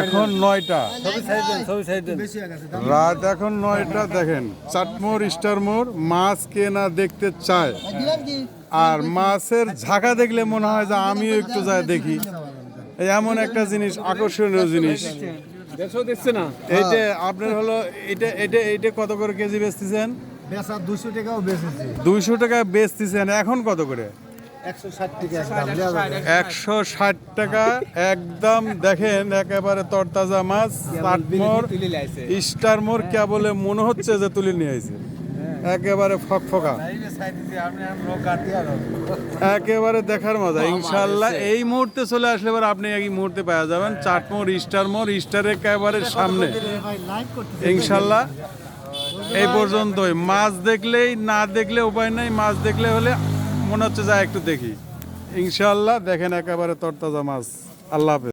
এখন 9টা, রাত এখন 9টা। দেখেন চাটমোর স্টারমোর মাছ কে না দেখতে চায়, আর মাছের ঝাঁকা দেখলে মনে হয় যে আমিও একটু যাই দেখি। এমন একটা জিনিস, আকর্ষণীয় জিনিস। এইটা আপনার হলো এটা এটা এটা কত করে কেজি বেচতেছেন? 200 টাকাও বেচেছি। 200 টাকা বেচতেছেন। এখন কত করে? 160 টাকা একদম। 160 টাকা একদম। দেখেন একেবারে তরতাজা মাছ, চাটমোর স্টারমোর কেবলে মনে হচ্ছে যে তুলে নিয়ে আইছে, একেবারে ফকফকা, একেবারে দেখার মজা। ইনশাল্লাহ এই মুহূর্তে চলে আসলে এবার আপনি এই মুহূর্তে পাওয়া যাবেন চাটমোর স্টারমোর, স্টারের একেবারে সামনে। ইনশাল্লাহ এই পর্যন্তই। মাছ দেখলেই, না দেখলে উপায় নাই, মাছ দেখলে হলে মনে হচ্ছে যা একটু দেখি। ইনশাল্লাহ দেখেন একেবারে তরতাজা মাছ। আল্লাহ হাফেজ।